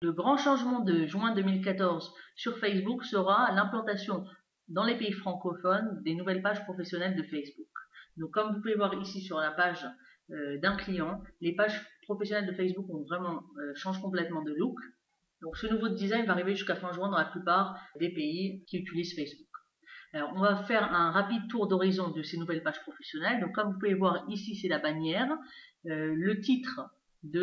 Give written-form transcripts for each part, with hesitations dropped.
Le grand changement de juin 2014 sur Facebook sera l'implantation dans les pays francophones des nouvelles pages professionnelles de Facebook. Donc comme vous pouvez voir ici sur la page d'un client, les pages professionnelles de Facebook changent complètement de look. Donc ce nouveau design va arriver jusqu'à fin juin dans la plupart des pays qui utilisent Facebook. Alors on va faire un rapide tour d'horizon de ces nouvelles pages professionnelles. Donc comme vous pouvez voir ici, c'est la bannière. Le titre de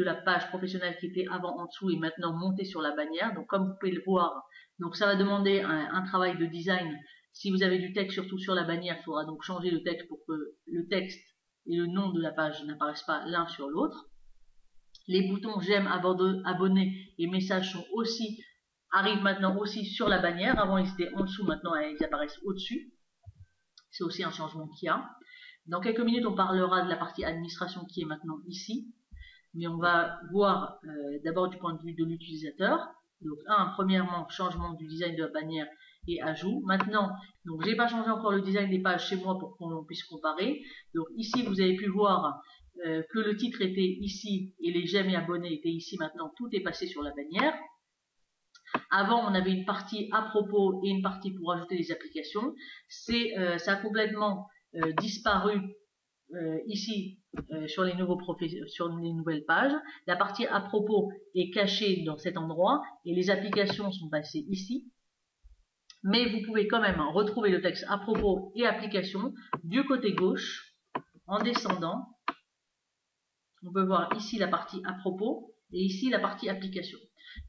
la page professionnelle qui était avant en dessous est maintenant monté sur la bannière. Donc comme vous pouvez le voir, donc ça va demander un travail de design. Si vous avez du texte surtout sur la bannière, il faudra donc changer le texte pour que le texte et le nom de la page n'apparaissent pas l'un sur l'autre. Les boutons j'aime, abonner et messages arrivent maintenant aussi sur la bannière. Avant ils étaient en dessous, maintenant ils apparaissent au-dessus. C'est aussi un changement qu'il y a. Dans quelques minutes, on parlera de la partie administration qui est maintenant ici. Mais on va voir d'abord du point de vue de l'utilisateur. Donc premièrement, changement du design de la bannière et ajout. Maintenant, donc j'ai pas changé encore le design des pages chez moi pour qu'on puisse comparer. Donc ici, vous avez pu voir que le titre était ici et les j'aime et abonnés étaient ici. Maintenant, tout est passé sur la bannière. Avant, on avait une partie à propos et une partie pour ajouter les applications. Ça a complètement disparu ici sur les nouvelles pages. La partie à propos est cachée dans cet endroit et les applications sont passées ici. Mais vous pouvez quand même retrouver le texte à propos et applications du côté gauche en descendant. On peut voir ici la partie à propos et ici la partie application.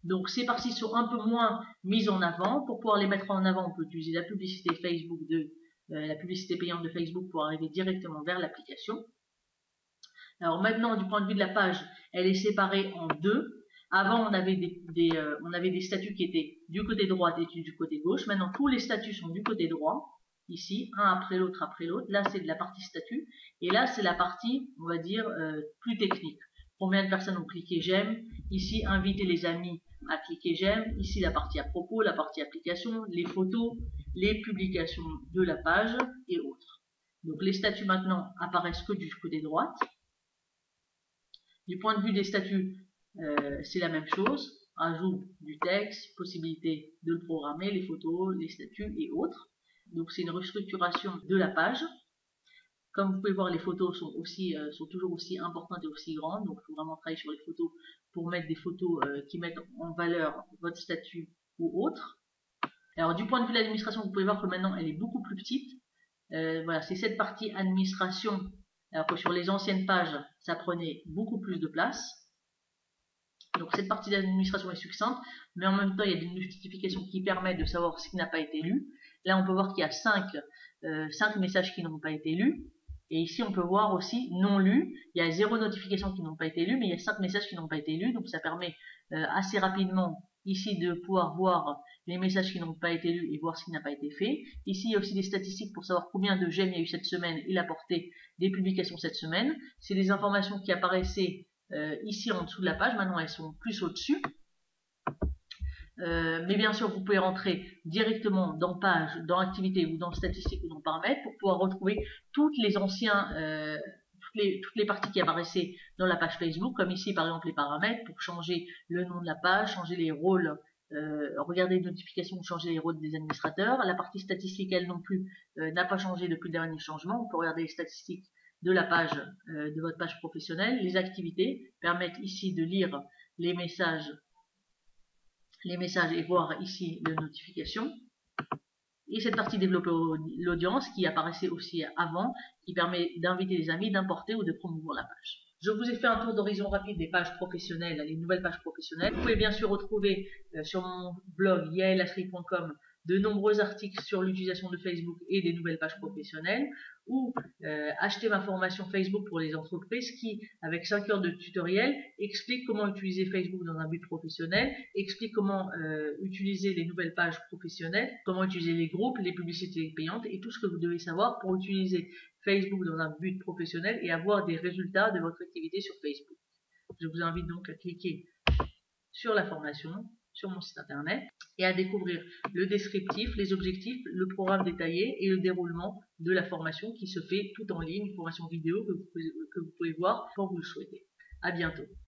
Donc ces parties sont un peu moins mises en avant. Pour pouvoir les mettre en avant, on peut utiliser la publicité Facebook la publicité payante de Facebook pour arriver directement vers l'application. Alors maintenant, du point de vue de la page, elle est séparée en deux. Avant, on avait des statuts qui étaient du côté droit et du côté gauche. Maintenant, tous les statuts sont du côté droit. Ici, un après l'autre, après l'autre. Là, c'est de la partie statut. Et là, c'est la partie, on va dire, plus technique. Combien de personnes ont cliqué j'aime? Ici, inviter les amis à cliquer j'aime. Ici, la partie à propos, la partie application, les photos, les publications de la page et autres. Donc, les statuts maintenant apparaissent que du côté droit. Du point de vue des statuts, c'est la même chose. Ajout du texte, possibilité de le programmer, les photos, les statuts et autres. Donc c'est une restructuration de la page. Comme vous pouvez voir, les photos sont toujours aussi importantes et aussi grandes. Donc il faut vraiment travailler sur les photos pour mettre des photos qui mettent en valeur votre statut ou autre. Alors du point de vue de l'administration, vous pouvez voir que maintenant elle est beaucoup plus petite. Voilà, c'est cette partie administration. Alors que sur les anciennes pages, ça prenait beaucoup plus de place. Donc cette partie d'administration est succincte, mais en même temps, il y a des notifications qui permettent de savoir ce qui n'a pas été lu. Là, on peut voir qu'il y a 5 messages qui n'ont pas été lus. Et ici, on peut voir aussi non lus. Il y a 0 notifications qui n'ont pas été lues, mais il y a 5 messages qui n'ont pas été lus. Donc ça permet assez rapidement ici de pouvoir voir les messages qui n'ont pas été lus et voir ce qui n'a pas été fait. Ici, il y a aussi des statistiques pour savoir combien de j'aime il y a eu cette semaine et la portée des publications cette semaine. C'est des informations qui apparaissaient ici en dessous de la page. Maintenant, elles sont plus au-dessus. Mais bien sûr, vous pouvez rentrer directement dans page, dans activité ou dans statistiques ou dans paramètres pour pouvoir retrouver toutes les parties qui apparaissaient dans la page Facebook, comme ici par exemple les paramètres pour changer le nom de la page, changer les rôles, regarder les notifications, changer les rôles des administrateurs. La partie statistique, elle non plus, n'a pas changé depuis le dernier changement. On peut regarder les statistiques de la page, de votre page professionnelle. Les activités permettent ici de lire les messages et voir ici les notifications. Et cette partie développer l'audience qui apparaissait aussi avant, qui permet d'inviter les amis, d'importer ou de promouvoir la page. Je vous ai fait un tour d'horizon rapide des pages professionnelles, les nouvelles pages professionnelles. Vous pouvez bien sûr retrouver sur mon blog yaelashri.com de nombreux articles sur l'utilisation de Facebook et des nouvelles pages professionnelles, ou acheter ma formation Facebook pour les entreprises qui, avec 5 heures de tutoriel, explique comment utiliser Facebook dans un but professionnel, explique comment utiliser les nouvelles pages professionnelles, comment utiliser les groupes, les publicités payantes et tout ce que vous devez savoir pour utiliser Facebook dans un but professionnel et avoir des résultats de votre activité sur Facebook. Je vous invite donc à cliquer sur la formation, sur mon site internet, et à découvrir le descriptif, les objectifs, le programme détaillé et le déroulement de la formation qui se fait tout en ligne, une formation vidéo que vous pouvez voir quand vous le souhaitez. À bientôt.